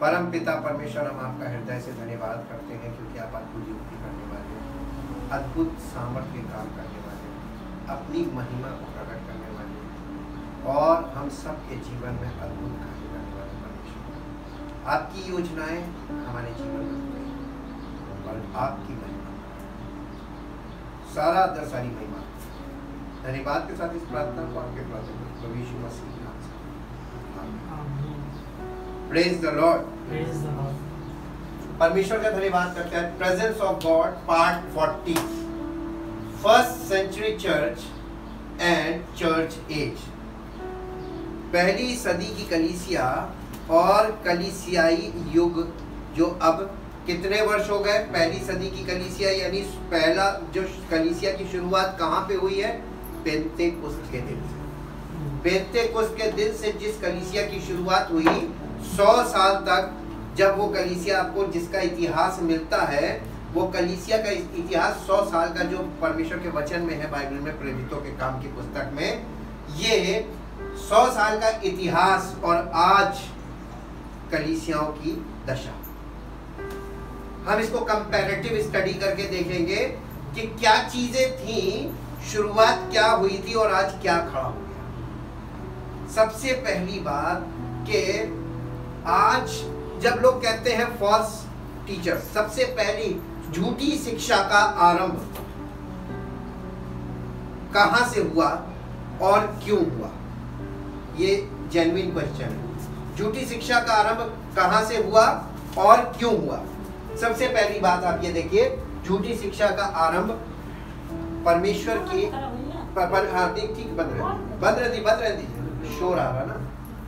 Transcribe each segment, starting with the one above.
परम पिता परमेश्वर, हम आपका हृदय से धन्यवाद करते हैं क्योंकि आप अद्भुत युक्ति करने वाले हैं, अद्भुत सामर्थ्य काम करने वाले हैं, अपनी महिमा को प्रकट करने वाले हैं और हम सब के जीवन में अद्भुत कार्य करने वाले परमेश्वर। आपकी योजनाएं हमारे जीवन में हुई और आपकी महिमा, सारा दर सारी महिमा। धन्यवाद के साथ इस प्रार्थना को आपके प्रभु यीशु मसीह के नाम से। Praise the Lord. Praise the Lord. परमेश्वर का धन्यवाद करते हैं। Presence of God part 40, first century church and church age. पहली सदी की कलीसिया और कलीसियाई युग, जो अब कितने वर्ष हो गए? पहली सदी की कलीसिया यानी पहला जो कलीसिया की शुरुआत कहाँ पे हुई है? पेंतेकोस्त के दिन से। पेंतेकोस्त के दिन से जिस कलीसिया की शुरुआत हुई, 100 साल तक जब वो कलीसिया, आपको जिसका इतिहास मिलता है, वो कलीसिया का इतिहास 100 साल का जो परमेश्वर के वचन में है, बाइबल में, प्रेरितों के काम की पुस्तक में, ये 100 साल का इतिहास और आज कलीसियाओं की दशा। हम इसको कंपैरेटिव स्टडी करके देखेंगे कि क्या चीजें थी, शुरुआत क्या हुई थी और आज क्या खड़ा हो गया। सबसे पहली बात कि आज जब लोग कहते हैं फॉल्स टीचर, सबसे पहली झूठी शिक्षा का आरंभ कहां से हुआ और क्यों हुआ? ये जेन्युइन क्वेश्चन है। झूठी शिक्षा का आरंभ कहां से हुआ और क्यों हुआ? सबसे पहली बात आप ये देखिए, झूठी शिक्षा का आरंभ परमेश्वर की ठीक बंद रही शोर आ रहा ना,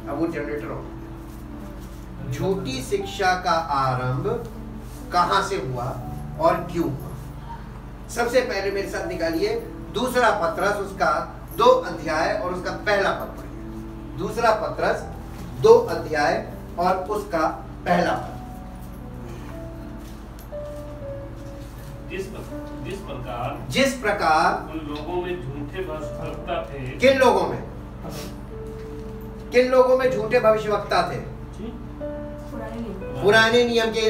अब वो जनरेटर हो। झूठी शिक्षा का आरंभ कहां से हुआ और क्यों हुआ? सबसे पहले मेरे साथ निकालिए दूसरा पत्रस, उसका 2 अध्याय और उसका पहला पद पढ़िए। दूसरा पत्रस 2 अध्याय और उसका पहला पद। जिस प्रकार उन लोगों में झूठे भविष्यवक्ता थे। किन लोगों में झूठे भविष्यवक्ता थे? पुराने नियम के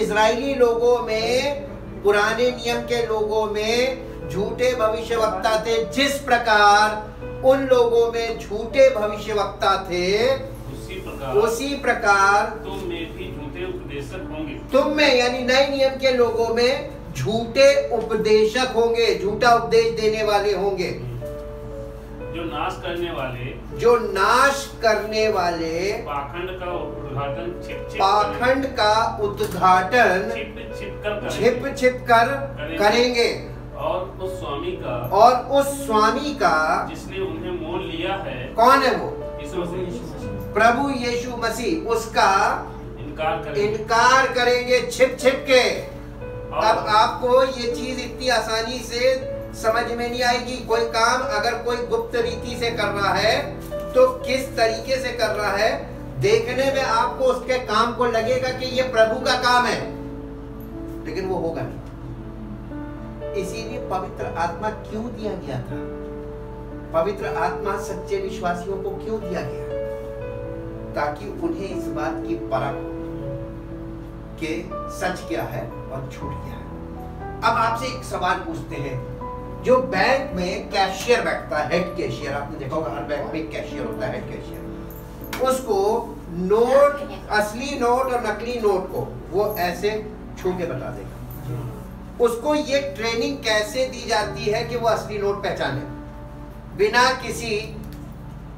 इजरायली लोगों में, पुराने नियम के लोगों में झूठे भविष्यवक्ता थे। जिस प्रकार उन लोगों में झूठे भविष्यवक्ता थे, उसी प्रकार तुम में भी झूठे उपदेशक होंगे। तुम में यानी नए नियम के लोगों में झूठे उपदेशक होंगे, झूठा उपदेश देने वाले होंगे, जो नाश करने वाले पाखंड का उद्घाटन छिप कर करेंगे और उस स्वामी का जिसने उन्हें मोल लिया है। कौन है वो? प्रभु यीशु मसीह। उसका इनकार करेंगे छिप के। अब आपको ये चीज इतनी आसानी से समझ में नहीं आएगी। कोई काम अगर कोई गुप्त रीति से कर रहा है तो किस तरीके से कर रहा है, देखने में आपको उसके काम को लगेगा कि ये प्रभु का काम है, लेकिन वो होगा नहीं। इसीलिए पवित्र आत्मा क्यों दिया गया था? पवित्र आत्मा सच्चे विश्वासियों को क्यों दिया गया? ताकि उन्हें इस बात की परख कि सच क्या है और झूठ क्या है। अब आपसे एक सवाल पूछते हैं, जो बैंक में कैशियर बैठता है, हेड कैशियर, आपने देखा होगा हर बैंक में कैशियर होता है, हेड कैशियर, उसको नोट, असली नोट और नकली नोट को वो ऐसे छू के बता देगा। उसको ये ट्रेनिंग कैसे दी जाती है कि वो असली नोट पहचाने, बिना किसी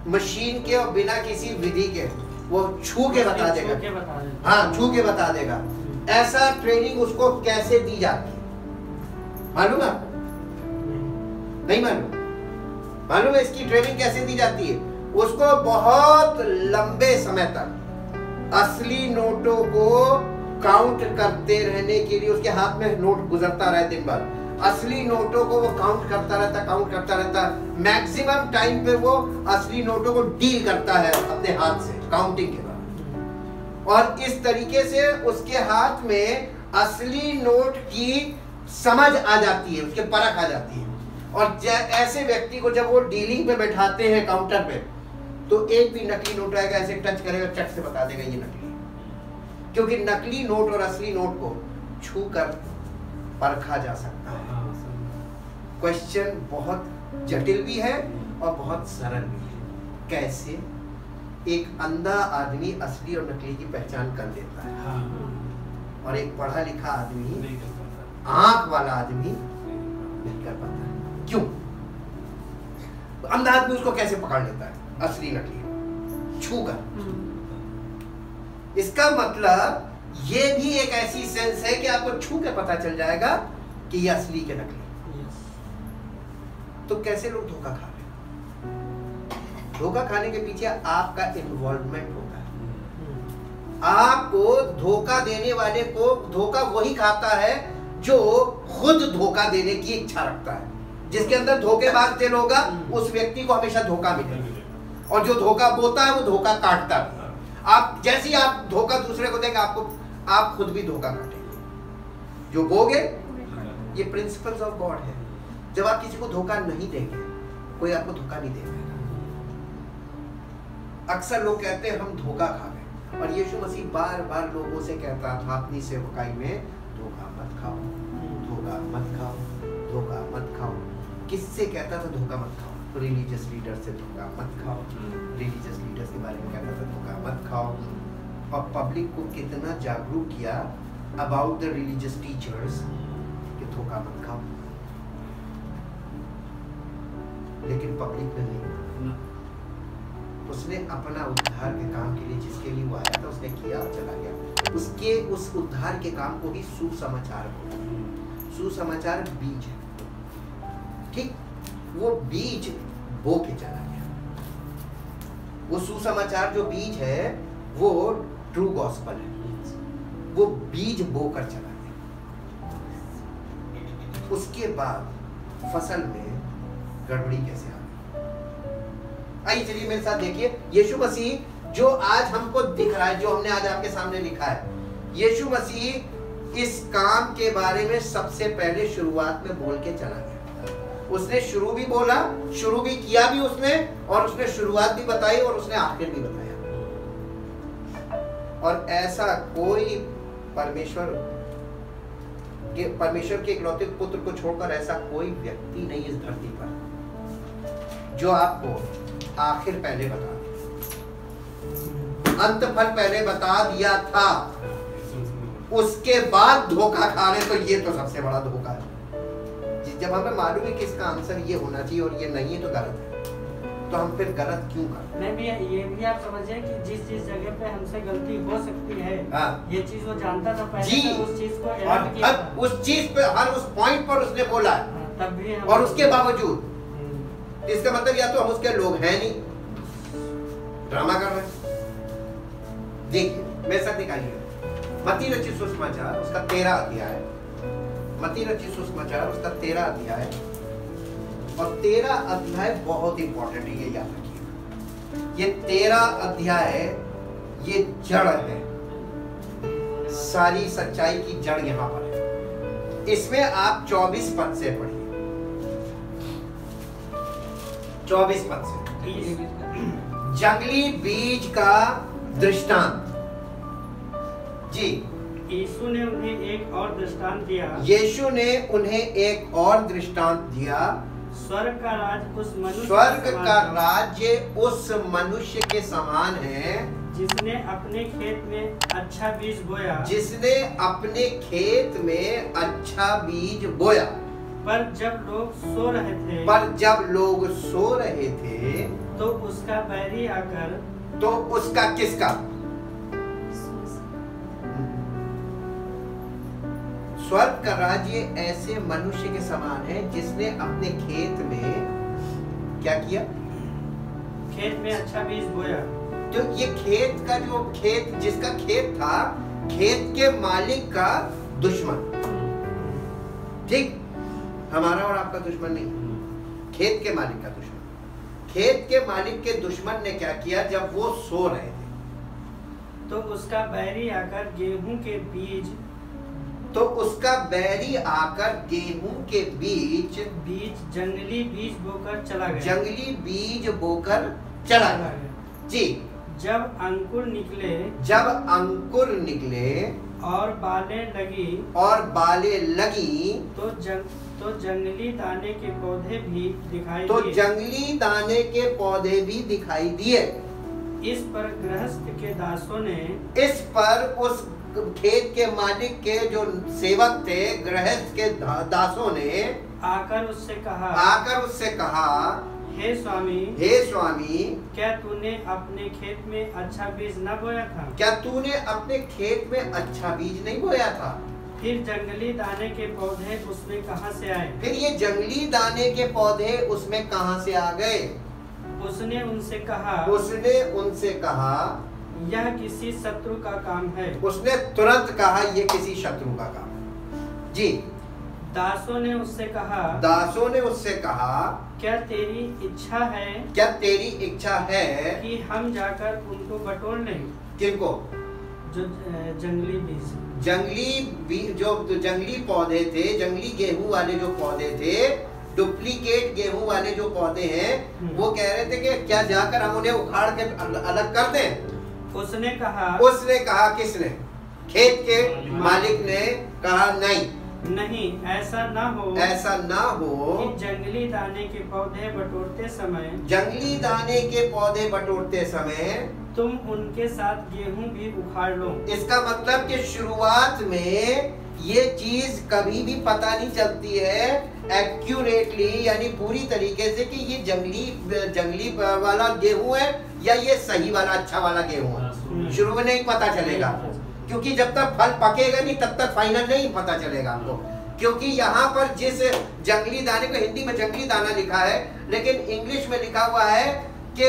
मशीन के और बिना किसी विधि के, वो छू के बता देगा। हाँ, छू के बता देगा। ऐसा ट्रेनिंग उसको कैसे दी जाती है मालूम है आपको? नहीं मालूम? मालूम है इसकी ट्रेनिंग कैसे दी जाती है? उसको बहुत लंबे समय तक असली नोटों को काउंट करते रहने के लिए, उसके हाथ में नोट गुजरता रहे दिन भर, असली नोटों को वो काउंट करता रहता। मैक्सिमम टाइम पे वो असली नोटों को डील करता है अपने हाथ से काउंटिंग के बाद, और इस तरीके से उसके हाथ में असली नोट की समझ आ जाती है, उसके परख आ जाती है। और ऐसे व्यक्ति को जब वो डीलिंग पे बैठाते हैं काउंटर पे, तो एक भी नकली नोट आएगा, ऐसे टच करेगा, चट से बता देगा ये नकली। क्योंकि नकली नोट और असली नोट को छू कर परखा जा सकता है। क्वेश्चन बहुत जटिल भी है और बहुत सरल भी है। कैसे? एक अंधा आदमी असली और नकली की पहचान कर लेता है, और एक पढ़ा लिखा आदमी, आंख वाला आदमी नहीं कर पाता। क्यों? अंधा आदमी उसको कैसे पकड़ लेता है असली नकली? छू कर। इसका मतलब ये भी एक ऐसी सेंस है कि आपको छू के पता चल जाएगा कि ये असली के नकली। तो कैसे लोग धोखा खा रहे हैं? धोखा खाने के पीछे आपका इन्वॉल्वमेंट होता है। आपको धोखा देने वाले को धोखा वही खाता है जो खुद धोखा देने की इच्छा रखता है। जिसके अंदर धोखेबाज दिल होगा उस व्यक्ति को हमेशा धोखा मिलेगा, और जो धोखा बोता है वो धोखा काटता है। आप जैसे ही आप धोखा दूसरे को देंगे, आप खुद भी धोखा काटेंगे। जो बोगे, ये प्रिंसिपल्स ऑफ गॉड है। जब आप किसी को धोखा नहीं देंगे, कोई आपको धोखा नहीं देगा। अक्सर लोग कहते हैं हम धोखा खा गए, और यीशु मसीह बार बार लोगों से कहता था अपनी सेवकाई में, धोखा मत खाओ, धोखा मत खाओ, धोखा मत खाओ। किससे कहता था धोखा मत खाओ? रिलीजियस लीडर से धोखा मत खाओ। रिलीजियस लीडर्स के बारे में कहता था धोखा मत खाओ। और पब्लिक को कितना जागरूक किया अबाउट द रिलीजियस टीचर्स कि धोखा मत खाओ, लेकिन पब्लिक ने नहीं। उसने अपना उद्धार के काम के लिए जिसके लिए वो आया था उसने किया और चला गया। उसके उस उद्धार के काम को ही सुसमाचार बोला। सुसमाचार बीज है, ठीक? वो बीज बो के चला गया। वो सुसमाचार जो बीज है वो ट्रू गॉस्पल है। वो बीज बोकर चला गया। उसके बाद फसल में गड़बड़ी कैसे आ गई? आइए चलिए मेरे साथ देखिए। यीशु मसीह जो आज हमको दिख रहा है, जो हमने आज आपके सामने लिखा है, यीशु मसीह इस काम के बारे में सबसे पहले शुरुआत में बोल के चला गया। उसने शुरू भी बोला, शुरू भी किया भी उसने, और उसने शुरुआत भी बताई और उसने आखिर भी बताया। और ऐसा कोई परमेश्वर के इकलौते पुत्र को छोड़कर ऐसा कोई व्यक्ति नहीं इस धरती पर जो आपको आखिर पहले बता दिया, अंत फल पहले बता दिया था, उसके बाद धोखा खा रहे। तो ये तो सबसे बड़ा धोखा है। जब हमें मालूम है कि इसका आंसर ये होना चाहिए और ये नहीं है तो गलत है, तो हम फिर गलत क्यों कर? नहीं भैया, ये भी आप समझिए कि जिस जगह पे हमसे गलती हो सकती है, ये चीज वो जानता था पहले जी, तो उस चीज को ऐड किया था। उस चीज पे हर उस पॉइंट पर उसने बोला है, तब भी और उसके बावजूद इसका मतलब या तो हम उसके लोग हैं नहीं, ड्रामा कर रहे हैं। देखिए मेरे साथ निकालिए मत्ती रचित सुसमाचार उसका 13 अध्याय, मत्ती रचित सुसमाचार उसका 13 अध्याय, और 13 अध्याय बहुत इंपॉर्टेंट है, ये याद रखिए। ये 13 अध्याय ये जड़ है, सारी सच्चाई की जड़ यहां पर है। इसमें आप 24 पद से पढ़िए, 24 पद से। जंगली बीज का दृष्टांत। जी, यीशु ने उन्हें एक और दृष्टांत दिया। यीशु ने उन्हें एक और दृष्टांत दिया। स्वर्ग का राज्य उस मनुष्य के समान है जिसने अपने खेत में अच्छा बीज बोया। जिसने अपने खेत में अच्छा बीज बोया। पर जब लोग सो रहे थे तो उसका बैरी आकर, तो उसका किसका? स्वर्ग का राज्य ऐसे मनुष्य के समान है जिसने अपने खेत में क्या किया? खेत में अच्छा बीज बोया। तो ये खेत का जो खेत जिसका खेत था, खेत के मालिक का दुश्मन, ठीक? हमारा और आपका दुश्मन नहीं, खेत के मालिक का दुश्मन। खेत के मालिक के दुश्मन ने क्या किया? जब वो सो रहे थे तो उसका बैरी आकर गेहूं के बीज, तो उसका बैरी आकर गेहूं के बीज जंगली बीज बोकर चला गया। जंगली बीज बोकर चला गया। जी, जब अंकुर निकले और बालें लगी तो जंगली दाने के पौधे भी दिखाई दिए। इस पर गृहस्थ के दासों ने, इस पर उस खेत के मालिक के जो सेवक थे, गृहस्थ के दासों ने आकर उससे कहा, हे स्वामी, क्या तूने अपने खेत में अच्छा बीज न बोया था? क्या तूने अपने खेत में अच्छा बीज नहीं बोया था? फिर जंगली दाने के पौधे उसमें कहां से आए? फिर ये जंगली दाने के पौधे उसमें कहां से आ गए? उसने उनसे कहा, यह किसी शत्रु का काम है। उसने तुरंत कहा, यह किसी शत्रु का काम है। जी। दासों ने उससे कहा, क्या तेरी इच्छा है कि हम जाकर उनको बटोर लें? किनको? जो जंगली बीज, जो जंगली पौधे थे, जंगली गेहूं वाले जो पौधे थे, डुप्लीकेट गेहूं वाले जो पौधे हैं, वो कह रहे थे कि क्या जाकर हम उन्हें उखाड़ के अलग कर दें? उसने कहा, किसने? खेत के मालिक ने कहा, नहीं, ऐसा ना हो कि जंगली दाने के पौधे बटोरते समय तुम उनके साथ गेहूं भी उखाड़ लो। इसका मतलब कि शुरुआत में ये चीज कभी भी पता नहीं चलती है एक्यूरेटली, यानी पूरी तरीके से कि ये जंगली वाला गेहूं है या ये सही वाला अच्छा वाला गेहूं है। शुरू में नहीं पता चलेगा, क्योंकि जब तक फल पकेगा नहीं तब तक फाइनल नहीं पता चलेगा आपको। क्योंकि यहाँ पर जिस जंगली दाने को हिंदी में जंगली दाना लिखा है, लेकिन इंग्लिश में लिखा हुआ है कि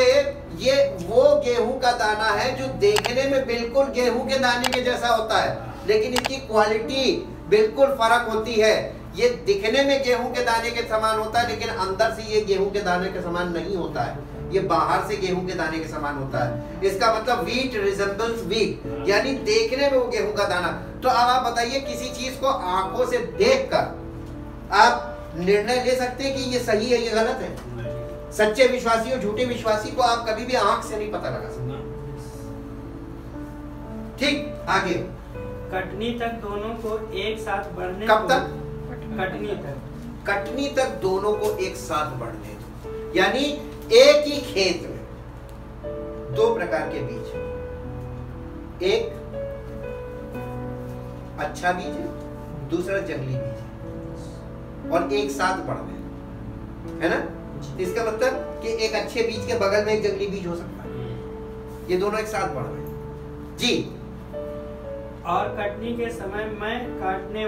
ये वो गेहूं का दाना है जो देखने में बिल्कुल गेहूं के दाने के जैसा होता है, लेकिन इसकी क्वालिटी बिल्कुल फर्क होती है। ये दिखने में गेहूं के दाने के समान होता है, लेकिन अंदर से ये गेहूं के दाने के समान नहीं होता है। ये बाहर से गेहूं के दाने के समान होता है। इसका मतलब व्हीट रिजेंबल्स व्हीट, यानी देखने में वो गेहूं का दाना। तो अब आप बताइए, किसी चीज को आंखों से देखकर आप निर्णय ले सकते हैं कि ये सही है, ये गलत है? सच्चे विश्वासी और झूठे विश्वासी को आप कभी भी आंख से नहीं पता लगा सकते। ठीक, आगे। कटनी तक दोनों को एक साथ बढ़ने। कब तक? कटनी तक दोनों को एक साथ बढ़ने दो। यानी एक ही खेत में दो प्रकार के बीज, एक अच्छा बीज है, दूसरा जंगली बीज है, और एक साथ बढ़ रहे है ना। इसका मतलब कि एक अच्छे बीज के बगल में एक जंगली बीज हो सकता है, ये दोनों एक साथ बढ़ रहे हैं। जी। और कटनी के समय मैं काटने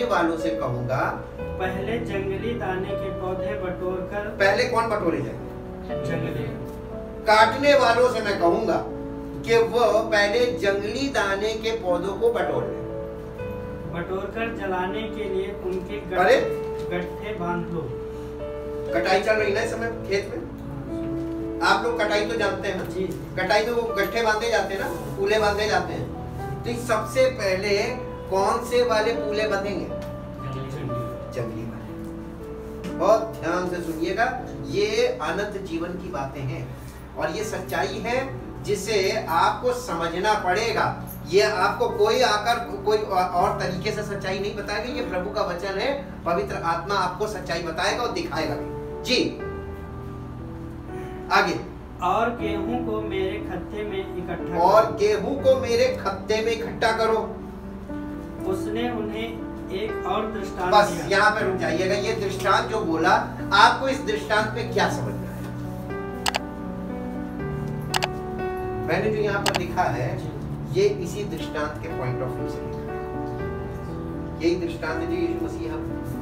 वालों से कहूंगा, पहले जंगली दाने के पौधे बटोरकर। पहले कौन बटोरे जाएंगे? जंगली। काटने वालों से मैं कहूंगा कि वो पहले जंगली दाने के पौधों को बटोरकर जलाने के लिए उनके गट्ठे बांध लो। कटाई चल रही ना इस समय खेत में, आप लोग कटाई तो जानते हैं ना जी। कटाई में वो गट्ठे बांधे जाते हैं ना, पूले बांधे जाते हैं। तो सबसे पहले कौन से वाले पूले बंधेंगे? जंगली वाले। बहुत ध्यान से सुनिएगा, ये अनंत जीवन की बातें हैं और ये सच्चाई है जिसे आपको समझना पड़ेगा। ये आपको कोई आकर कोई और तरीके से सच्चाई नहीं बताएगा, ये प्रभु का वचन है। पवित्र आत्मा आपको सच्चाई बताएगा और दिखाएगा भी। जी, आगे। और गेहूं को मेरे खत्ते में इकट्ठा करो। उसने उन्हें एक और दृष्टांत बस यहाँ पे रुक जाइएगा। ये दृष्टांत जो बोला, आपको इस दृष्टांत में क्या समझना है? मैंने जो यहाँ पर लिखा है, ये इसी दृष्टांत के पॉइंट ऑफ व्यू से लिखा है। यही दृष्टांत जो यीशु मसीह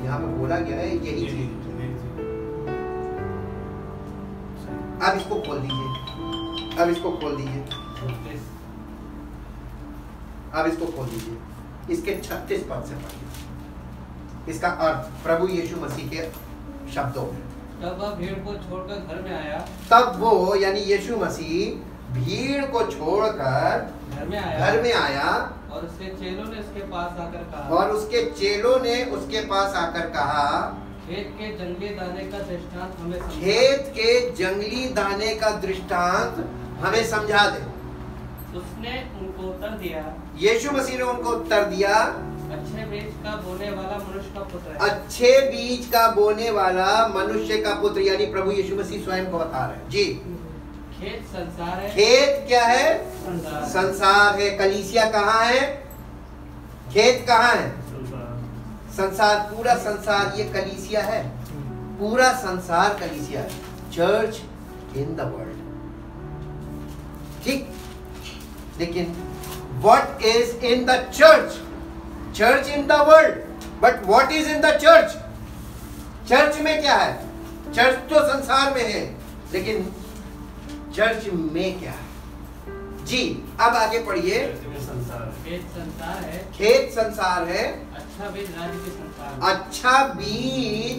यहाँ पे बोला गया है, यही चीज। अब इसको खोल दीजिए, अब इसको खोल दीजिए, इसके 36 पद से पढ़िए। इसका अर्थ प्रभु यीशु मसीह के शब्दों में। तब वह भीड़ को छोड़कर घर में आया। तब वो यानी यीशु मसीह भीड़ को छोड़कर घर में आया और उसके चेलों ने उसके पास आकर कहा, खेत के जंगली दाने का दृष्टांत हमें समझा। खेत के जंगली दाने का दृष्टांत हमें समझा दे। उसने उनको उत्तर दिया, यीशु मसीह ने उनको उत्तर दिया, अच्छे बीज का बोने वाला मनुष्य का पुत्र है। अच्छे बीज का बोने वाला मनुष्य का पुत्र, यानी प्रभु यीशु मसीह स्वयं को बता रहे हैं। जी, खेत संसार है। खेत क्या है? संसार। संसार है। कलीसिया कहाँ है? खेत कहाँ है? संसार। पूरा संसार ये कलीसिया है। पूरा संसार कलीसिया है। Church in the world. ठीक, लेकिन what is in the church? Church in the world, but what is in the church? Church में क्या है? चर्च तो संसार में है, लेकिन चर्च में क्या है? जी, अब आगे पढ़िए। खेत संसार है। खेत संसार है। अच्छा बीज राज्य की संतान। अच्छा बीज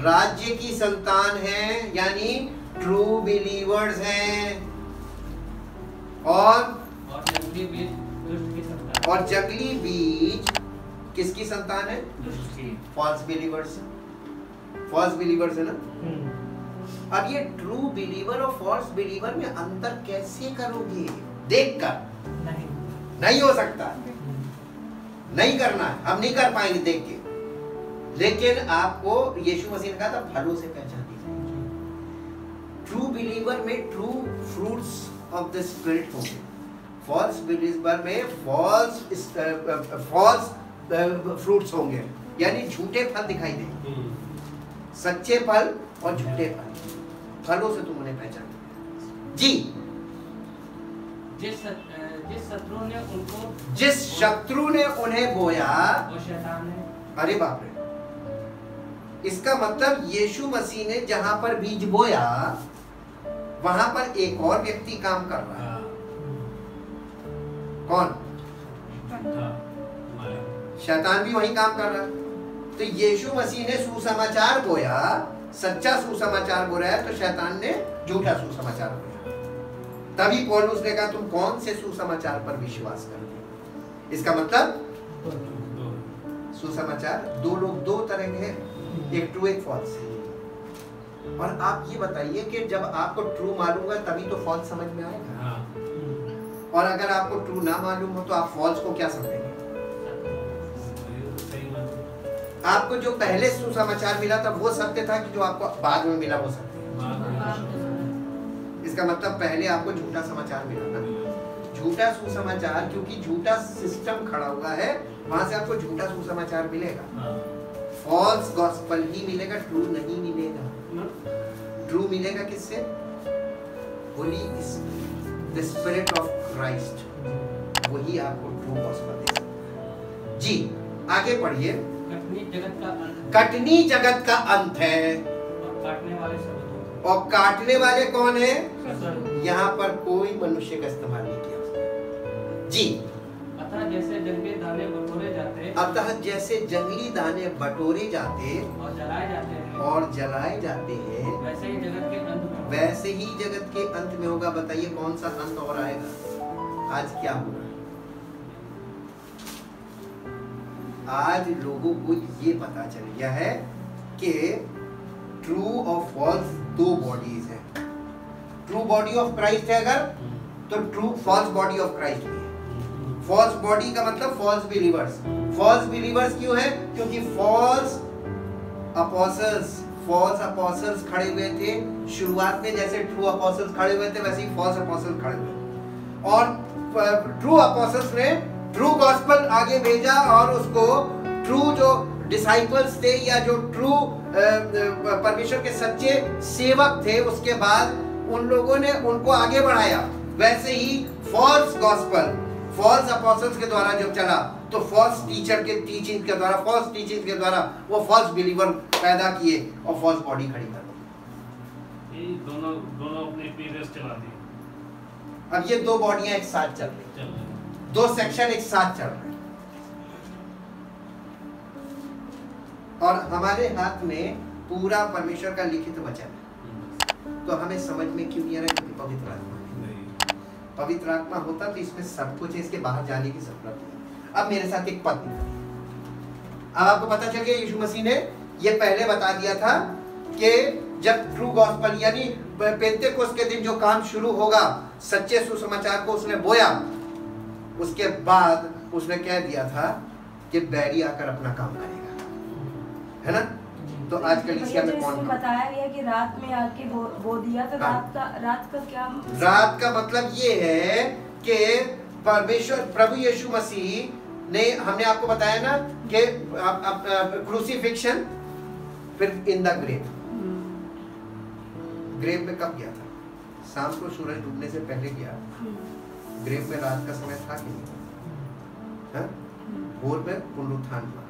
राज्य की संतान है, यानी ट्रू बिलीवर्स हैं। और जंगली बीज दुष्ट की संतान। और जंगली बीज किसकी संतान है? दुष्ट की। False believers. फॉल्स बिलीवर्स है ना। अब ये ट्रू बिलीवर और फॉल्स बिलीवर में अंतर कैसे करोगे? देखकर नहीं हो सकता, नहीं करना है, हम नहीं कर पाएंगे देख के। लेकिन आपको यीशु मसीह ने कहा था फलों से पहचानी जाएगी। ट्रू बिलीवर में true fruits of the spirit होंगे, फॉल्स बिलीवर में फॉल्स फ्रूट्स होंगे, यानी झूठे फल दिखाई देंगे। सच्चे फल और झूठे फल, फलों से तुम उन्हें पहचान। जी, जिस शत्रु ने उन्हें बोया वो शैतान है। अरे बाप रे, इसका मतलब यीशु मसीह ने जहां पर बीज बोया वहां पर एक और व्यक्ति काम कर रहा है। कौन? शैतान भी वही काम कर रहा है। तो यीशु मसीह ने सुसमाचार बोया, सच्चा सुसमाचार बोया है, तो शैतान ने झूठा सुसमाचार बोया। तभी पौलुस ने कहा तुम कौन से सुसमाचार पर विश्वास करते? इसका मतलब सुसमाचार दो लोग, दो तरह के हैं, एक ट्रू एक फॉल्स। और आप ये बताइए कि जब आपको ट्रू मालूम है तभी तो फॉल्स समझ में आएगा। और अगर आपको ट्रू ना मालूम हो तो आप फॉल्स को क्या समझेंगे? आपको जो पहले सुसमाचार मिला था वो सत्य था कि जो आपको बाद में मिला वो सत्य? इसका मतलब पहले आपको झूठा समाचार मिला ना, झूठा सुसमाचार, क्योंकि झूठा सिस्टम खड़ा हुआ है, वहां से आपको झूठा सुसमाचार मिलेगा। फॉल्स गॉस्पेल ही मिलेगा, ट्रू नहीं मिलेगा। ट्रू मिलेगा किससे? Holi the spirit of Christ, वही आपको ट्रू गॉस्पेल दे सकता है। जी, आगे पढ़िए। कटनी जगत का अंत है, और काटने वाले कौन है? यहाँ पर कोई मनुष्य का इस्तेमाल नहीं किया। जी, अतः जैसे जंगली दाने बटोरे जाते और जलाए जाते हैं, वैसे ही जगत के अंत में होगा। बताइए कौन सा अंत और आएगा? आज क्या होगा? आज लोगों को ये पता चल गया है कि ट्रू और फॉल्स दो बॉडीज है। ट्रू बॉडी ऑफ क्राइस्ट है अगर, तो true false body of Christ भी है। फॉल्स बॉडी का मतलब फॉल्स बिलीवर्स। फॉल्स बिलीवर्स क्यों है? क्योंकि फॉल्स अपोस्टल्स खड़े हुए थे शुरुआत में, जैसे ट्रू अपोस्टल्स खड़े हुए थे वैसे ही फॉल्स अपोस्टल्स खड़े हुए। और ट्रू अपोस्टल्स ने ट्रू गॉस्पेल आगे भेजा, और उसको ट्रू जो डिसाइपल्स थे या जो ट्रू परमेश्वर के सच्चे सेवक थे, उसके बाद उन लोगों ने उनको आगे बढ़ाया। वैसे ही फॉल्स गॉस्पेल फॉल्स अपोस्टल्स के द्वारा जब चला, तो फॉल्स टीचर के टीचिंग के द्वारा, फॉल्स टीचिंग के द्वारा वो फॉल्स बिलीवर पैदा किए और फॉल्स बॉडी खड़ी कर दी। दोनों अपने पीरियड्स चला दिए। अब ये दो बॉडियां एक साथ चल रही, दो सेक्शन एक साथ चल रहे हैं। और हमारे हाथ में पूरा परमेश्वर का लिखित वचन है, तो हमें समझ में क्यों नहीं आ रहा है? क्योंकि पवित्र आत्मा नहीं। पवित्र आत्मा होता तो इसमें सब कुछ है, इसके बाहर जाने की जरूरत नहीं। अब मेरे साथ एक पद, अब आपको पता चल गया यीशु मसीह ने ये पहले बता दिया था कि जब ट्रू गॉस्पेल यानी पेंतेकोस्त के दिन जो काम शुरू होगा, सच्चे सुसमाचार को उसने बोया, उसके बाद उसने कह दिया था कि बैरी आकर अपना काम करेगा, है ना। तो आज कलीसिया में कौन बताया गया कि रात में आके बो दिया, तो रात का क्या? रात का मतलब ये है कि परमेश्वर प्रभु यीशु मसीह ने, हमने आपको बताया ना कि क्रूसिफिक्शन, फिर इन द ग्रेव। ग्रेव में कब गया था? शाम को सूरज डूबने से पहले गया। ग्रेव में रात का समय था कि नहीं? भोर में पुनरुत्थान हुआ।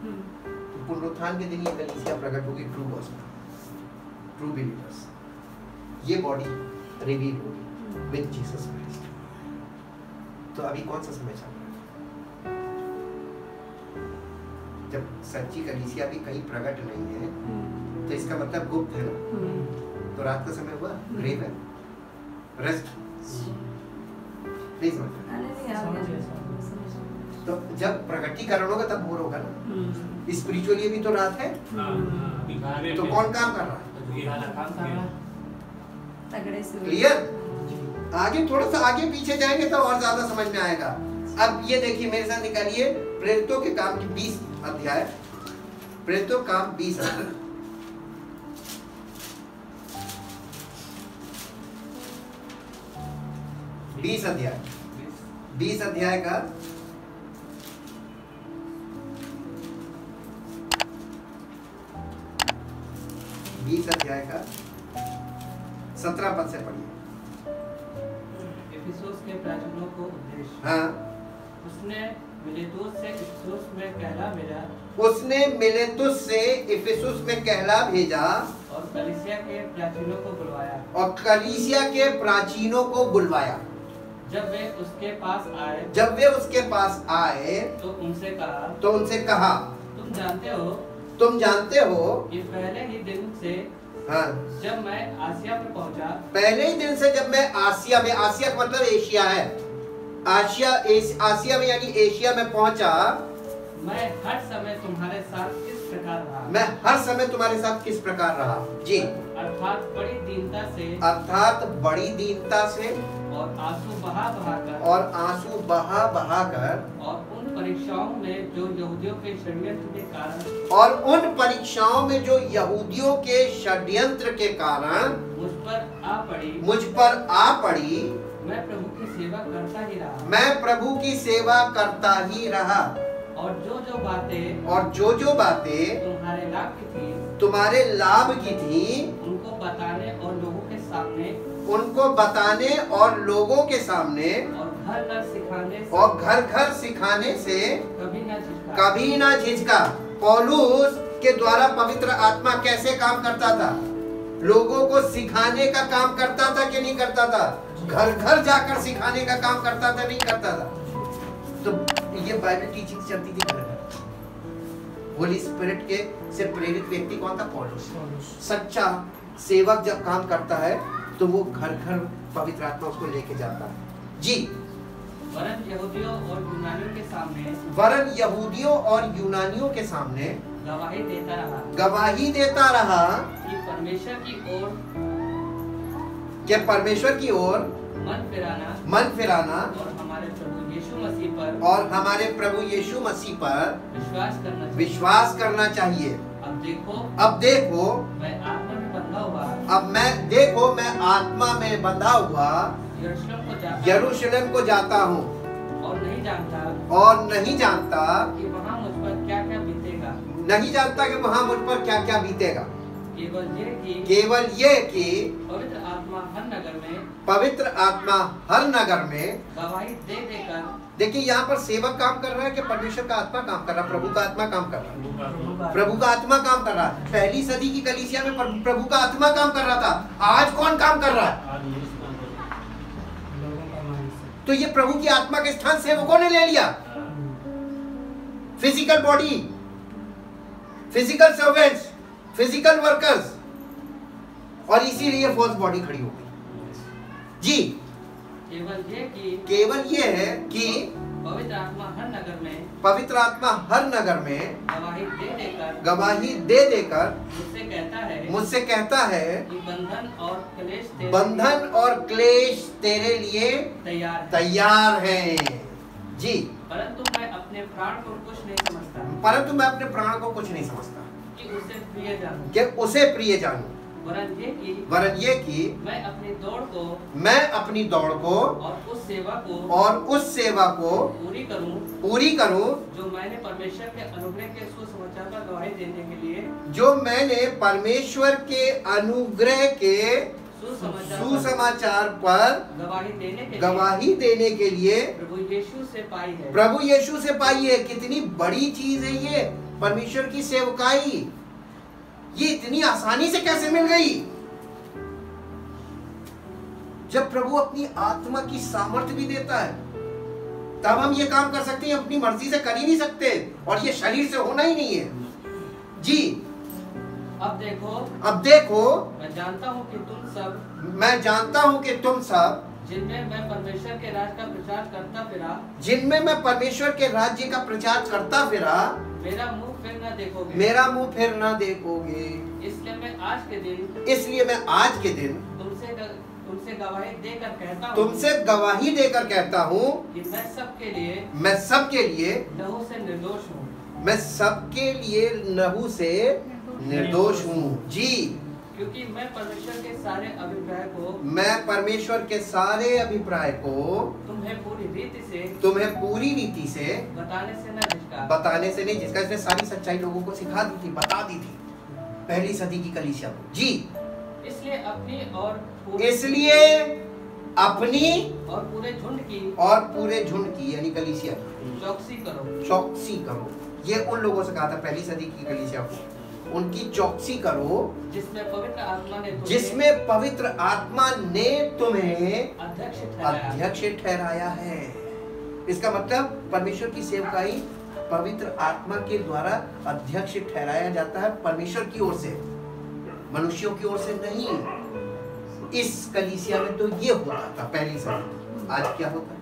तो पुनरुत्थान के दिन ये कलीसिया प्रकट होगी, ट्रू गॉस्पेल, ट्रू बिलीवर्स। ये बॉडी रिवील होगी विद जीसस क्राइस्ट। तो अभी कौन सा समय चल रहा है? जब सच्ची कलीसिया भी कहीं प्रकट नहीं है, तो इसका मतलब गुप्त है ना। तो रात का समय हुआ, ग्रेव है, रेस्ट। प्लीज तो जब प्रकटीकरण होगा तब भोर होगा ना। स्पिरिचुअली भी तो रात है। तो कौन काम कर रहा है? क्लियर? आगे थोड़ा सा आगे पीछे जाएंगे तो और ज्यादा समझ में आएगा। अब ये देखिए, मेरे साथ निकालिए प्रेरितों के काम की 20 अध्याय, प्रेरितों काम 20 अध्याय। 20 अध्याय, 20 अध्याय का 20 अध्याय का 17 पद से पढ़िए। इफिसुस के प्राचीनों को उपदेश। हाँ। उसने मिलेतुस से इफिसुस में कहला भेजा। उसने मिलेतुस से इफिसुस में कहला भेजा और कलीसिया के प्राचीनों को बुलवाया। और कलीसिया के प्राचीनों को बुलवाया। जब वे उसके पास आए तो उनसे कहा तुम जानते हो कि पहले ही दिन से हाँ, जब मैं आसिया में पहुंचा, पहले ही दिन से जब मैं आसिया में, आसिया का मतलब एशिया है, आसिया में यानी एशिया में पहुंचा, मैं हर समय तुम्हारे साथ किस प्रकार रहा। मैं हर समय तुम्हारे साथ किस प्रकार रहा जी। अर्थात बड़ी दीनता से और आंसू बहा बहा कर और उन परीक्षाओं में जो यहूदियों के षड्यंत्र के कारण मुझ पर आ पड़ी। मैं प्रभु की सेवा करता ही रहा। और जो बातें तुम्हारे लाभ की थी उनको बताने और लोगों के सामने और घर सिखाने से कभी ना झिझका। पौलुस के द्वारा पवित्र आत्मा कैसे काम करता था? लोगों को सिखाने का काम करता था कि नहीं करता था? घर जाकर सिखाने का काम करता था, नहीं करता था? तो ये बाइबल टीचिंग चलती थी घर। होली स्पिरिट के से प्रेरित व्यक्ति कौन था? पौलुस। सच्चा सेवक जब काम करता है तो वो घर पवित्र आत्मा उसको लेके जाता है जी। वरन यहूदियों और यूनानियों के सामने गवाही देता रहा कि परमेश्वर की ओर मन फिराना और हमारे प्रभु यीशु मसीह पर विश्वास करना चाहिए। अब देखो मैं आत्मा में बंधा हुआ यरूशलेम को जाता हूँ और नहीं जानता कि वहाँ मुझ पर क्या क्या बीतेगा। केवल ये कि पवित्र आत्मा हर नगर में गवाही दे देकर। देखिए यहाँ पर सेवक काम कर रहा है कि परमेश्वर का आत्मा काम कर रहा है? प्रभु का आत्मा काम कर रहा है। प्रभु का आत्मा काम कर रहा है। पहली सदी की कलीसिया में प्रभु का आत्मा काम कर रहा था। आज कौन काम कर रहा है? तो ये प्रभु की आत्मा के स्थान सेवकों ने ले लिया। Physical body, physical servants, physical workers, और इसीलिए फॉल्स बॉडी खड़ी हो गई जी। केवल ये है कि पवित्र आत्मा हर नगर में पवित्र आत्मा हर नगर में गवाही दे देकर मुझसे कहता है कि बंधन और क्लेश तेरे लिए तैयार है। जी, परंतु मैं अपने प्राण को कुछ नहीं समझता कि उसे प्रिय जानूं वरन ये कि मैं अपनी दौड़ को और उस सेवा को पूरी करूं जो मैंने परमेश्वर के अनुग्रह के सुसमाचार पर गवाही देने के लिए सुसमाचार पर गवाही देने के लिए प्रभु यीशु से पाई है। कितनी बड़ी चीज है ये परमेश्वर की सेवकाई। ये इतनी आसानी से कैसे मिल गई? जब प्रभु अपनी आत्मा की सामर्थ्य भी देता है तब हम ये काम कर सकते हैं। अपनी मर्जी से कर ही नहीं सकते और ये शरीर से होना ही नहीं है। जी, अब देखो मैं जानता हूँ कि तुम सब जिनमें मैं परमेश्वर के राज्य का प्रचार करता फिरा मेरा मुंह फिर न देखोगे। इसलिए मैं आज के दिन तुमसे गवाही देकर कहता हूँ कि मैं सबके लिए लहू से निर्दोष हूँ। मैं सबके लिए लहू से निर्दोष हूँ। जी, क्योंकि मैं परमेश्वर के सारे अभिप्राय को तुम्हें पूरी रीति से बताने से नहीं झिझका। इसने सारी सच्चाई लोगों को सिखा दी थी, बता दी थी पहली सदी की कलीसिया को। जी, इसलिए अपनी और पूरे झुंड की यानी कलीसिया चौकसी करो। ये उन लोगों से कहा था पहली सदी की कलीसिया को, उनकी चौकसी करो जिसमें पवित्र आत्मा ने तुम्हें अध्यक्ष ठहराया है। इसका मतलब परमेश्वर की सेवकाई पवित्र आत्मा के द्वारा अध्यक्ष ठहराया जाता है, परमेश्वर की ओर से, मनुष्यों की ओर से नहीं। इस कलीसिया में तो ये होता था पहली सदी। आज क्या होता है?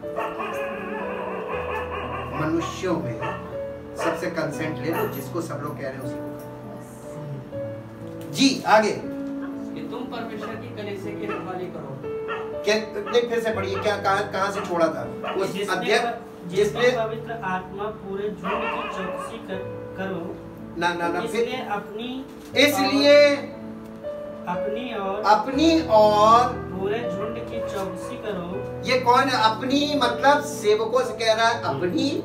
मनुष्यों में सबसे कंसेंट ले लो, जिसको सब लोग कह रहे हैं उसी को। जी, आगे कि तुम परमेश्वर की कलीसिया की रखवाली करो। नहीं, फिर से पढ़िए, क्या कहाँ से छोड़ा था? उस अध्याय जिसमें पवित्र आत्मा पूरे झुंड की चौकसी करो। ना इसलिए अपनी और पूरे झुंड की चौकसी करो। ये कौन है? अपनी मतलब सेवकों से कह रहा है, अपनी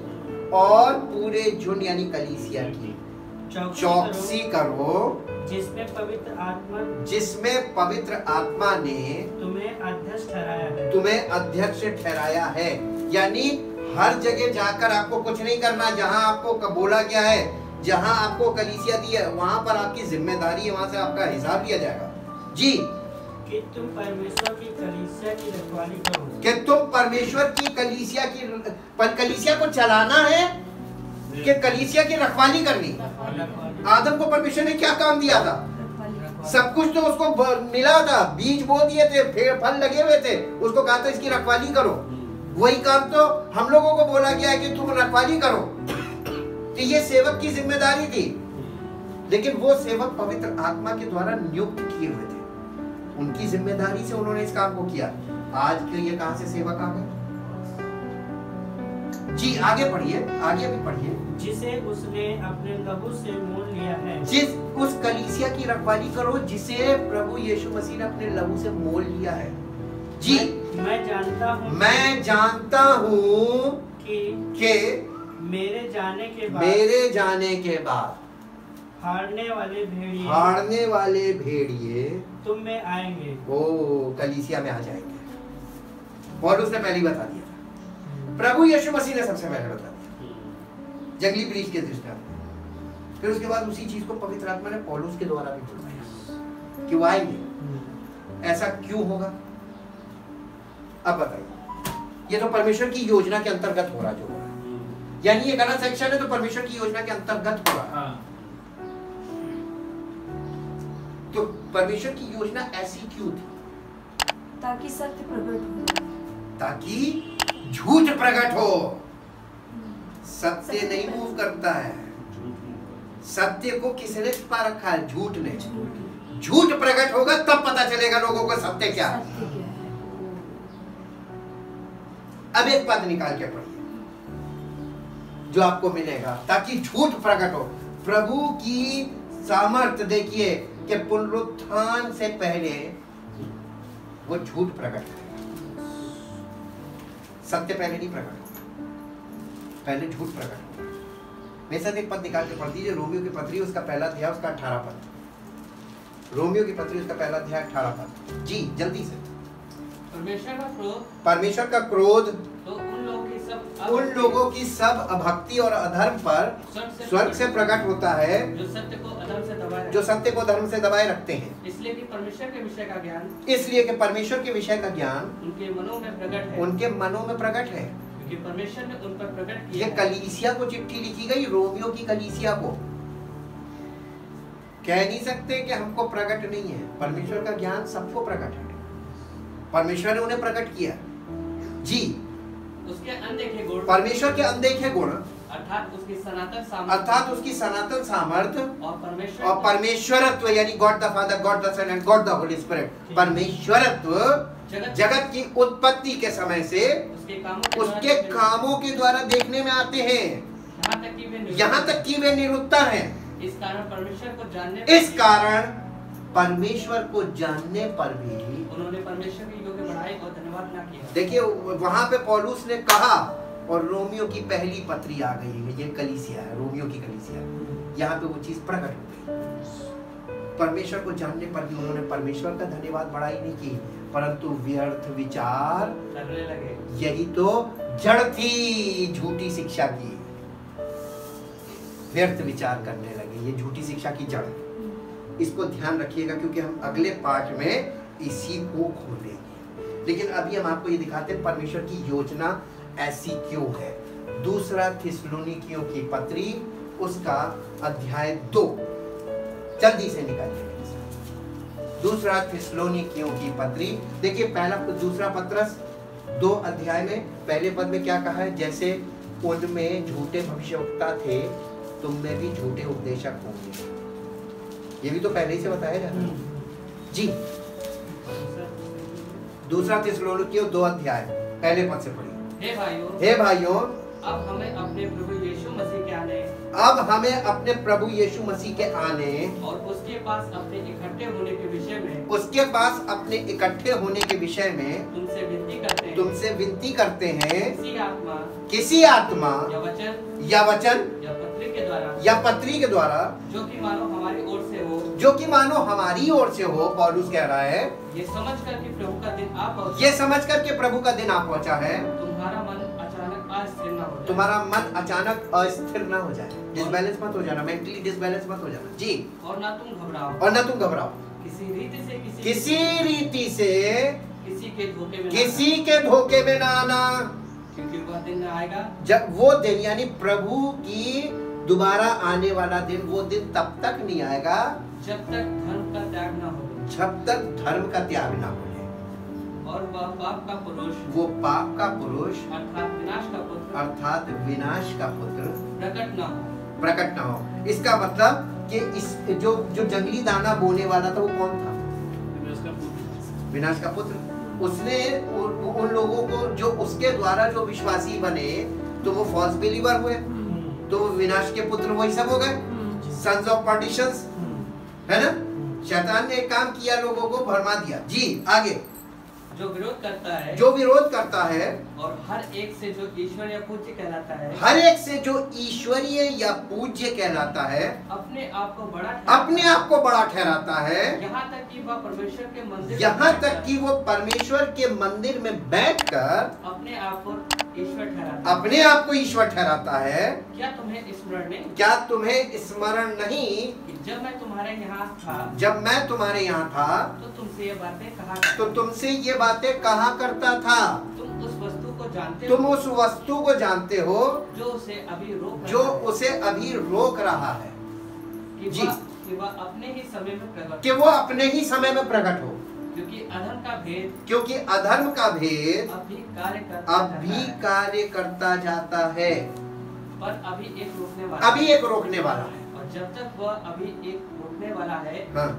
और पूरे झुंड यानी कलीसिया की चौकसी करो जिसमें पवित्र आत्मा ने तुम्हें अध्यक्ष ठहराया है। यानी हर जगह जाकर आपको कुछ नहीं करना। जहां आपको बोला गया है, जहां आपको कलीसिया दी है, वहां पर आपकी जिम्मेदारी है, वहां से आपका हिसाब लिया जाएगा। जी, कि तुम परमेश्वर की कलीसिया की रखवाली करो। कि तुम परमेश्वर की कलीसिया को चलाना है कि कलीसिया की रखवाली करनी। आदम को परमेश्वर ने क्या काम दिया था? सब कुछ तो उसको मिला था, बीज बो दिए थे, फल लगे हुए थे, उसको कहा था इसकी रखवाली करो। वही काम तो हम लोगों को बोला गया है कि तुम रखवाली करो। तो ये सेवक की जिम्मेदारी थी, लेकिन वो सेवक पवित्र आत्मा के द्वारा नियुक्त किए हुए थे। उनकी जिम्मेदारी से उन्होंने इस काम को किया। आज के ये कहां से सेवक आ गए? जी, आगे पढ़िए, आगे भी पढ़िए। जिसे उसने अपने लहू से मोल लिया है। उस कलीसिया की रखवाली करो जिसे प्रभु यीशु मसीह ने अपने लहू से मोल लिया है। जी, मैं जानता हूँ कि मेरे जाने के बाद हारने वाले भेड़िए तुम में आएंगे। वो कलीसिया में आ जाएंगे। और उसने पहले ही बता दिया था, प्रभु यीशु मसीह ने सबसे पहले बता दिया जंगली वृक्ष के दृष्टांत। फिर उसके बाद उसी चीज को पवित्र आत्मा ने पौलुस के द्वारा भी बुलवाया कि वो आएंगे। ऐसा क्यों होगा? अब बताइए, ये तो परमेश्वर की योजना के अंतर्गत हो रहा जो हो रहा है, यानी ये गलत सेक्शन है तो परमेश्वर की योजना के अंतर्गत हो रहा है। तो परमेश्वर की योजना ऐसी क्यों थी? ताकि सत्य प्रकट हो, ताकि झूठ प्रकट हो। सत्य नहीं मूव करता है। सत्य को किसने छुपा रखा है? झूठ ने। झूठ प्रकट होगा तब पता चलेगा लोगों को सत्य क्या है। अब एक पद निकाल के पढ़िए जो आपको मिलेगा, ताकि झूठ प्रकट हो। प्रभु की सामर्थ्य देखिए कि पुनरुत्थान से पहले वो झूठ प्रकट करेगा। सत्य पहले नहीं प्रकट होगा, पहले झूठ प्रकट होगा। मेरे साथ एक पद निकाल के पढ़ दीजिए, रोमियो की पत्री उसका पहला अध्याय उसका 18 पद। रोमियो की पत्री उसका पहला अध्याय 18 पद। जी जल्दी से। परमेश्वर का क्रोध तो उन लोगों की सब अभक्ति और अधर्म पर स्वर्ग से प्रकट होता है, जो सत्य को धर्म से दबाए रखते हैं। इसलिए कि परमेश्वर के विषय का ज्ञान उनके मनों में प्रकट है। क्योंकि परमेश्वर ने उन पर प्रकट किया। ये कलीसिया को चिट्ठी लिखी गई, रोमियो की कलीसिया को। कह नहीं सकते कि हमको प्रकट नहीं है। परमेश्वर का ज्ञान सबको प्रकट है, परमेश्वर ने उन्हें प्रकट किया। जी उसके अनदेखे गुण, परमेश्वर के अनदेखे गुण अर्थात उसकी सनातन सामर्थ्य और परमेश्वरत्व, यानी God the Father, God the Son and God the Holy Spirit. परमेश्वरत्व जगत की उत्पत्ति के समय से उसके कामों के द्वारा देखने में आते हैं, यहाँ तक कि वे निरुत्तर हैं। इस कारण परमेश्वर को जानने पर भी उन्होंने परमेश्वर की योग्य बड़ाई और धन्यवाद ना किया। देखिए वहां पे पौलुस ने कहा, और रोमियो की पहली पत्री आ गई है, ये कलीसिया है, रोमियो की कलीसिया। यहाँ पे वो चीज प्रकट हो गई। परमेश्वर को जानने पर भी उन्होंने परमेश्वर का धन्यवाद बड़ाई नहीं की, परंतु व्यर्थ विचार करने लगे। यही तो जड़ थी झूठी शिक्षा की। व्यर्थ विचार करने लगे, ये झूठी शिक्षा की जड़। इसको ध्यान रखिएगा क्योंकि हम अगले पार्ट में इसी को खोलेंगे। लेकिन अभी हम आपको ये दिखाते हैं परमेश्वर की योजना ऐसी क्यों है। दूसरा थिस्सलुनीकियों की पत्री उसका अध्याय 2 जल्दी से निकालिए। दूसरा थिस्सलुनीकियों की पत्री देखिए, पहला दूसरा पत्रस 2 अध्याय में पहले पद में क्या कहा है? जैसे उनमें झूठे भविष्यवक्ता थे, तुम में भी झूठे उपदेशक होंगे। ये भी तो पहले ही से बताया जा रहा है। जी दूसरा थिस्सलुनीकियों 2 अध्याय पहले पद से पढ़िए। हे भाइयों, अब हमें अपने प्रभु यीशु मसीह के आने और उसके पास अपने इकट्ठे होने के विषय में तुमसे विनती करते हैं किसी आत्मा या वचन या पत्री के द्वारा जो कि मानो हमारी ओर से हो। पौलुस कह रहा है ये समझ कर कि प्रभु का दिन आ पहुंचा है, तुम्हारा मन अचानक अस्थिर ना हो जाए, डिसबैलेंस मत हो जाना, मेंटली डिसबैलेंस मत हो जाना। जी और ना तुम घबराओ किसी रीति से किसी के धोखे में ना आना, क्योंकि वह दिन आएगा जब वो दिन यानी प्रभु की दोबारा आने वाला दिन, वो दिन तब तक नहीं आएगा जब तक धर्म का त्याग ना हो। और वह पाप का पुरुष अर्थात विनाश का पुत्र प्रकट ना हो। इसका मतलब कि इस जो जंगली दाना बोने वाला था वो कौन था? विनाश का पुत्र। उसने उन लोगों को जो उसके द्वारा जो विश्वासी बने तो वो फॉल्स बिलीवर हुए, तो वो विनाश के पुत्र वही सब हो गए, सन्स ऑफ परडिशंस, है ना। शैतान ने एक काम किया, लोगों को भरमा दिया। जी आगे। जो विरोध करता है और हर एक से जो ईश्वरीय या पूज्य कहलाता है अपने आप को बड़ा ठहराता है, यहाँ तक कि वो परमेश्वर के मंदिर में बैठकर अपने आप को ईश्वर ठहराता है। क्या तुम्हें स्मरण नहीं जब मैं तुम्हारे यहाँ था तो तुमसे ये बातें कहा करता था। तुम उस वस्तु को जानते हो जो उसे अभी रोक रहा है जी, कि वह अपने ही समय में प्रकट हो। क्योंकि अधर्म का भेद अब भी कार्य करता जाता है। पर अभी एक रोकने वाला, अभी एक रोकने वाला है। और जब तक वह अभी एक रोकने वाला है, हाँ।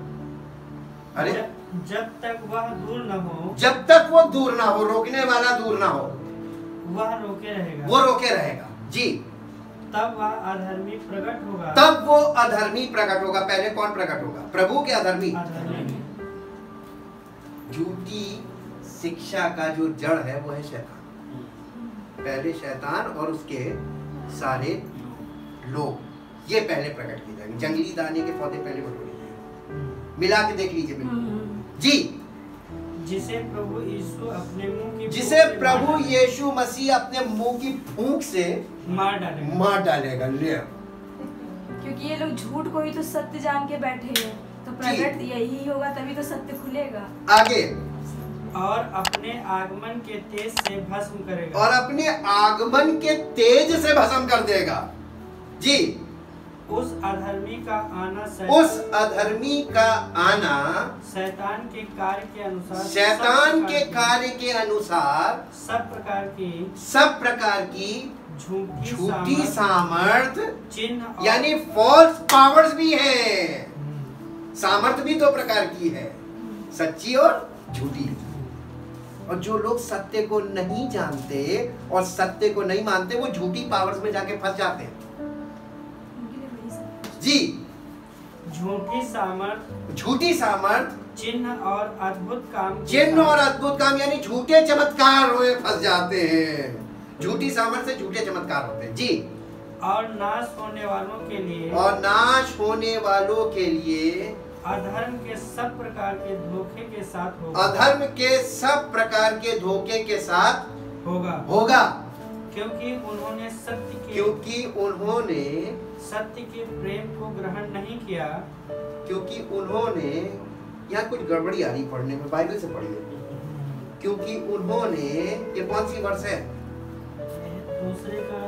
अरे जब तक वह दूर न हो, जब तक वो दूर ना हो, रोकने वाला दूर ना हो, वह रोके रहेगा, वो रोके रहेगा जी। तब वह अधर्मी प्रकट होगा, तब वो अधर्मी प्रकट होगा। पहले कौन प्रकट होगा? प्रभु के अधर्मी। झूठी शिक्षा का जो जड़ है वो है शैतान। पहले शैतान और उसके सारे लोग, ये पहले प्रकट किए जाएंगे। जंगली दाने के पौधे पहले बटोरे जाएंगे। मिला के देख लीजिए बिल्कुल जी। जिसे प्रभु यीशु अपने मुंह की, जिसे प्रभु यीशु मसीह अपने मुंह की फूंक से मार डालेगा। ले, क्योंकि ये लोग झूठ को ही तो सत्य जान के बैठे हैं, तो प्रकट यही होगा, तभी तो सत्य खुलेगा। आगे, और अपने आगमन के तेज से भस्म करेगा, और अपने आगमन के तेज से भस्म कर देगा जी। उस अधर्मी का आना, उस अधर्मी का आना शैतान के कार्य के अनुसार, शैतान के कार्य के अनुसार सब प्रकार की झूठी सामर्थ, चिन्ह, यानी फॉल्स पावर्स भी है। सामर्थ भी दो प्रकार की है, सच्ची और झूठी। और जो लोग सत्य को नहीं जानते और सत्य को नहीं मानते, वो झूठी पावर्स में जाके फंस जाते हैं जी। झूठी सामर्थ, चिन्ह और अद्भुत काम, चिन्ह और अद्भुत काम, यानी झूठे चमत्कार हुए फंस जाते हैं। झूठी सामर्थ से झूठे चमत्कार होते हैं जी। और नाश होने वालों के लिए, और नाश होने वालों के लिए अधर्म के सब प्रकार के धोखे के साथ होगा, अधर्म के सब प्रकार के धोखे के साथ होगा, क्योंकि उन्होंने सत्य के प्रेम को ग्रहण नहीं किया। क्योंकि उन्होंने, यहाँ कुछ गड़बड़ी आ रही पढ़ने में, बाइबल से पढ़िए। क्योंकि उन्होंने, ये कौन सी वर्ष है? दूसरे का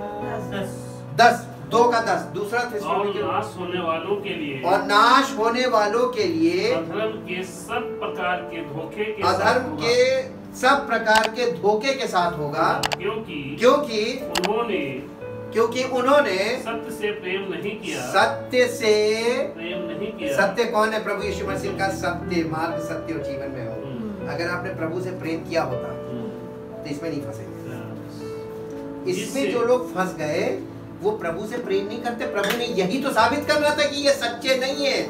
10, 2 का 10, दूसरा और नाश होने वालों के लिए, और नाश होने वालों के लिए अधर्म के सब प्रकार के धोखे के, अधर्म के सब प्रकार के धोखे के साथ होगा, क्योंकि उन्होंने सत्य से प्रेम नहीं किया। सत्य से प्रेम नहीं किया। सत्य कौन है? प्रभु यीशु मसीह का सत्य मार्ग, सत्य और जीवन में हो। अगर आपने प्रभु से प्रेम किया होता तो इसमें नहीं फंसेंगे। इसमें जो लोग फंस गए वो प्रभु से प्रेम नहीं करते। प्रभु ने यही तो साबित करना था कि ये सच्चे नहीं है,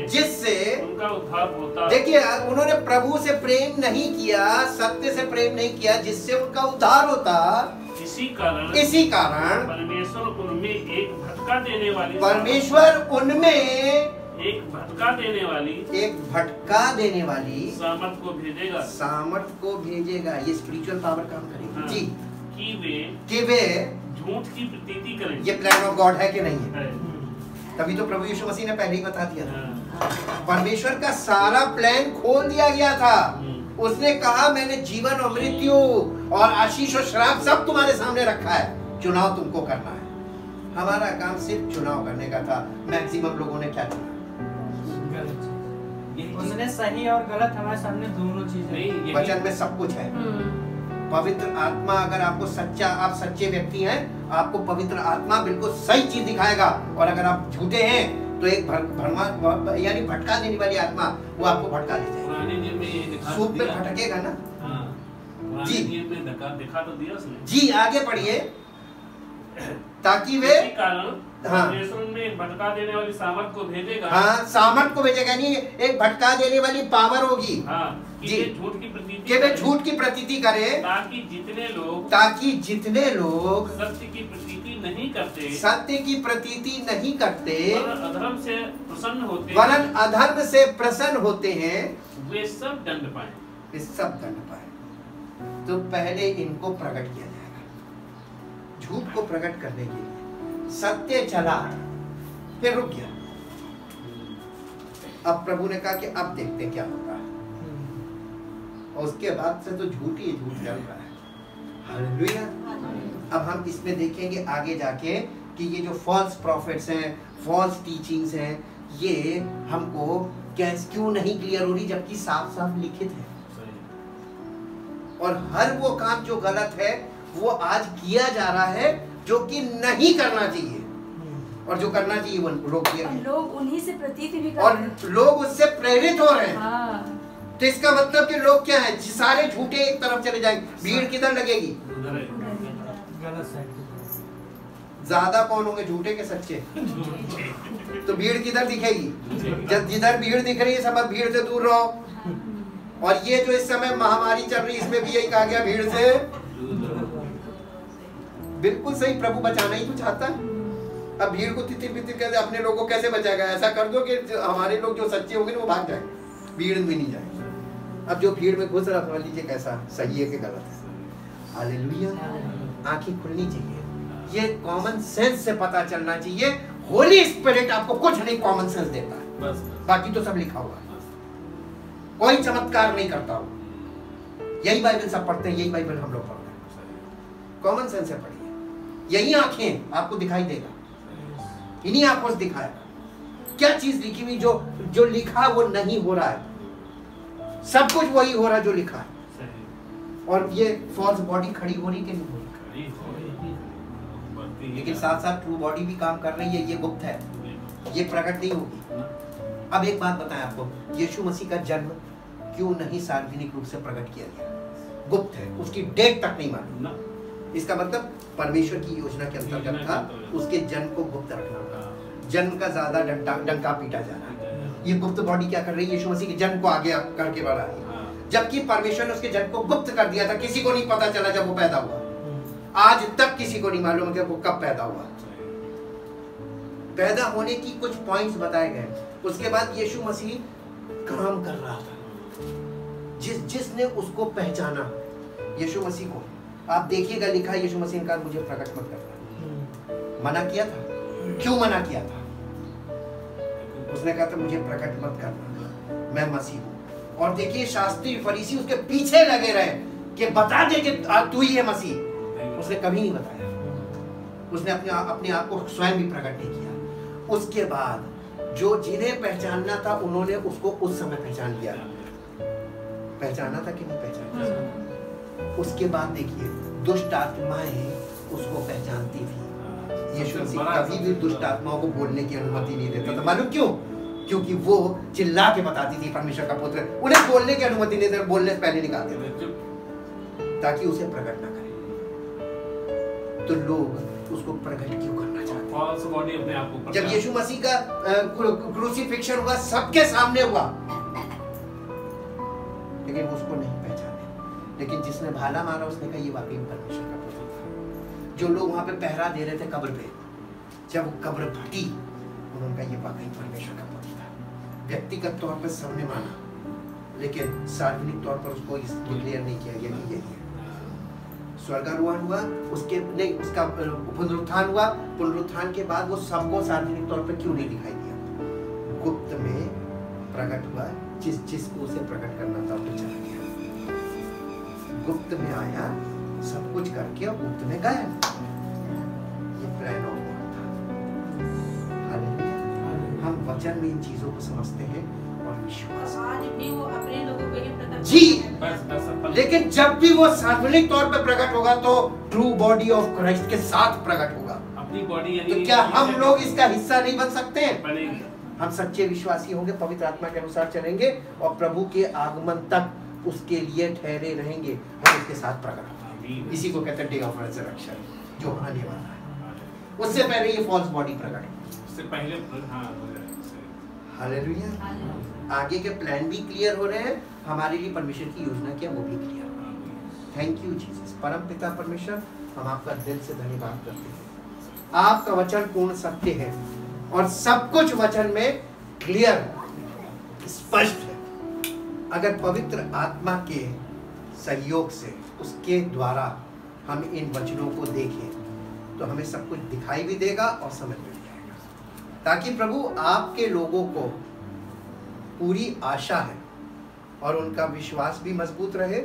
जिससे उनका उद्धार होता। देखिए, उन्होंने प्रभु से प्रेम नहीं किया, सत्य से प्रेम नहीं किया, जिससे उनका उद्धार होता। इसी कारण परमेश्वर उनमें एक भटका देने वाली, परमेश्वर उनमें एक भटका देने वाली सामर्थ को भेजेगा। ये स्पिरिचुअल पावर काम करेगी जी, कि वे झूठ की प्रतीति करें। ये प्लान ऑफ गॉड है कि नहीं है? तभी तो प्रभु यीशु मसीह ने पहले ही बता दिया था। परमेश्वर का सारा प्लान खोल दिया गया था। उसने कहा, मैंने जीवन और मृत्यु और आशीष और श्राप सब तुम्हारे सामने रखा है, चुनाव तुमको करना है। हमारा काम सिर्फ चुनाव करने का था। मैक्सिमम लोगों ने क्या चुना? उसने सही और गलत हमारे सामने दोनों चीजें। वचन में सब कुछ है। पवित्र आत्मा, अगर आपको सच्चा, आप सच्चे व्यक्ति हैं, आपको पवित्र आत्मा बिल्कुल सही चीज दिखाएगा। और अगर आप झूठे हैं तो एक यानी भटका देने वाली आत्मा, वो आपको भटका ले जाएगी। सूप पे भटकेगा ना जी। दिखा तो दिया उसने जी। आगे पढ़िए। ताकि वे में भटका देने वाली सामर्थ को भेजेगा। हाँ, सामर्थ को भेजेगा, नहीं एक भटका देने वाली पावर होगी जी। झूठ की प्रतीति करे, ताकि जितने लोग सत्य की प्रतीति नहीं करते, अधर्म से प्रसन्न होते, वरन अधर्म से प्रसन्न होते हैं, वे सब दंड पाए। तो पहले इनको प्रकट किया जाएगा। झूठ को प्रकट करने के लिए सत्य चला, फिर रुक गया। अब प्रभु ने कहा कि अब देखते क्या होता है, और उसके बाद से तो झूठ ही झूठ चल रहा है। हालेलुया। अब हम इसमें देखेंगे आगे जाके कि ये जो फॉल्स प्रॉफिट्स हैं, फॉल्स टीचिंग्स हैं, ये हमको क्यों नहीं क्लियर हो रही, जबकि साफ साफ लिखित है। और हर वो काम जो गलत है वो आज किया जा रहा है, जो कि नहीं करना चाहिए, और जो करना चाहिए वो रोक दिया। लोग उन्हीं से प्रतीत भी कर और लोग उससे प्रेरित हो रहे हैं। हाँ। तो इसका मतलब कि लोग क्या है, सारे झूठे एक तरफ चले जाएंगे, भीड़ किधर लगेगी? ज्यादा कौन होंगे, झूठे के सच्चे? तो भीड़ किधर दिखेगी? जब जिधर भीड़ दिख रही है सब भीड़ से दूर रहो। और ये जो इस समय महामारी चल रही है इसमें भी यही कहा गया, भीड़ से बिल्कुल सही। प्रभु बचाना ही तो चाहता है। अब भीड़ को तितिर बितिर कैसे, अपने लोगों को कैसे बचाएगा? ऐसा कर दो कि हमारे लोग जो सच्चे होंगे वो भाग जाएंगे, भीड़ में नहीं जाएंगे। अब जो भीड़ में घुस रहा समझ लीजिए कैसा सही है कि गलत है। हालेलुया। आंखें खुलनी चाहिए, ये कॉमन सेंस से पता चलना चाहिए। होली स्पिरिट आपको कुछ नहीं कॉमन सेंस देता है, बस बाकी तो सब लिखा हुआ है। कोई चमत्कार नहीं करता हो। यही बाइबल सब पढ़ते हैं, यही बाइबल हम लोग पढ़ते हैं। कॉमन सेंस से पढ़िए। यही आंखें आपको दिखाई देगा, इन्हीं आंखों से दिखाएगा क्या चीज लिखी हुई, जो लिखा वो नहीं हो रहा है। सब कुछ वही हो रहा है जो लिखा है। और ये फॉल्स बॉडी खड़ी हो रही कि नहीं हो रही? लेकिन साथ साथ ट्रू बॉडी भी काम कर रही है। ये गुप्त है, ये प्रकट नहीं होगी। अब एक बात बताएं आपको, यीशु मसीह का जन्म क्यों नहीं सार्वजनिक रूप से प्रकट किया गया? गुप्त है, उसकी डेट तक नहीं मालूम। इसका मतलब परमेश्वर की योजना के अंतर्गत था उसके जन्म को गुप्त रखना था। जन्म का ज्यादा डंका पीटा जा रहा है। ये गुप्त बॉडी क्या कर रही है? यीशु मसीह के जन्म को आगे करके बढ़ा रही है, जबकि परमेश्वर ने उसके जन्म को गुप्त कर दिया था। किसी को नहीं पता चला जब वो पैदा हुआ। आज तक किसी को नहीं मालूम कि वो कब पैदा हुआ। पैदा होने की कुछ पॉइंट्स बताए गए। उसके बाद यीशु मसीह काम कर रहा था। जिसने उसको पहचाना यीशु मसीह को, आप देखिएगा लिखा है यीशु मसीह ने मुझे प्रकट मत करना। मना किया था। क्यों मना किया था? उसने कहा था मुझे प्रकट मत करना, मैं मसीह हूं। और देखिए शास्त्री फरीसी उसके पीछे लगे रहे कि बता दे कि तू ही है मसीह। उसने कभी नहीं बताया। उसने अपने आप को स्वयं भी प्रकट नहीं किया। उसके बाद जो जिन्हें पहचानना था उन्होंने उसको उस समय पहचान लिया। पहचाना था कि नहीं पहचाना? उसके बाद देखिए दुष्ट आत्माएं उसको पहचानती थी। यीशु मसीह कभी भी दुष्ट आत्माओं को बोलने की अनुमति नहीं देता था। मालूम क्यों? क्योंकि वो चिल्ला के बताती थी परमेश्वर का पुत्र। उन्हें बोलने की अनुमति नहीं देते, बोलने से पहले निकालते थे ताकि उसे प्रकट ना करे। तो लोग उसको प्रकट क्यों करना चाहते? जब यीशु मसीह का क्रूसिफिक्शन हुआ सबके सामने हुआ, लेकिन उसको नहीं पहचाने। लेकिन जिसने भाला मारा उसने कहा ये वाकई परमेश्वर का पुत्र था। जो लोग वहां पे पहरा दे रहे थे कब्र पे, जब कब्र फटी उन्होंने कहा ये वाकई परमेश्वर का पुत्र था। व्यक्तिगत तौर पर सबने माना, लेकिन सार्वजनिक तौर पर उसको डिक्लेयर नहीं किया गया कि यही है। स्वर्गारोहण हुआ, उसके नहीं उसका पुनरुत्थान हुआ। पुनरुत्थान के बाद वो सबको सार्वजनिक तौर पर क्यों नहीं दिखाई दिया? गुप्त में प्रकट हुआ। जिसको उसे प्रकट करना था वो चला गया। गुप्त में आया, सब कुछ करके और गुप्त में गया। ये प्लान ऑफ गॉड था। हालेलुया। हम वचन में इन चीजों को समझते हैं और विश्वास अपने लोगों को ये जी। लेकिन जब भी वो सार्वजनिक तौर पर प्रकट होगा तो ट्रू बॉडी ऑफ क्राइस्ट के साथ प्रकट होगा। अपनी बॉडी। तो क्या हम लोग इसका हिस्सा नहीं बन सकते हैं? हम सच्चे विश्वासी होंगे, पवित्र आत्मा के अनुसार चलेंगे और प्रभु के आगमन तक उसके लिए ठहरे रहेंगे। हम उसके साथ प्रकट होंगे। इसी को कहते हैं डे ऑफ रिजरेक्शन, जो आने वाला है। उससे पहले ये फॉल्स बॉडी प्रकट है, उससे पहले। हालेलुया। आगे के प्लान भी क्लियर हो रहे हैं, हमारे लिए परमेश्वर की योजना क्या वो भी क्लियर। Thank you Jesus. परम पिता परमेश्वर, हम आपका दिल से धन्यवाद करते हैं। आपका वचन पूर्ण सत्य है और सब कुछ वचन में क्लियर स्पष्ट है। अगर पवित्र आत्मा के सहयोग से उसके द्वारा हम इन वचनों को देखें तो हमें सब कुछ दिखाई भी देगा और समझ में भी आएगा, ताकि प्रभु आपके लोगों को पूरी आशा है और उनका विश्वास भी मजबूत रहे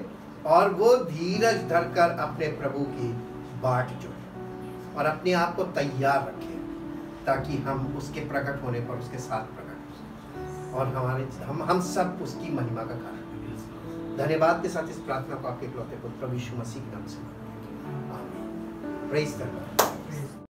और वो धीरज धरकर अपने प्रभु की बाट जोड़े और अपने आप को तैयार रखें ताकि हम उसके प्रकट होने पर उसके साथ प्रकट और हम सब उसकी महिमा का कारण बने। धन्यवाद के साथ इस प्रार्थना को आपके इकलौते पुत्र प्रभु यीशु मसीह के नाम से आमीन। Praise the Lord.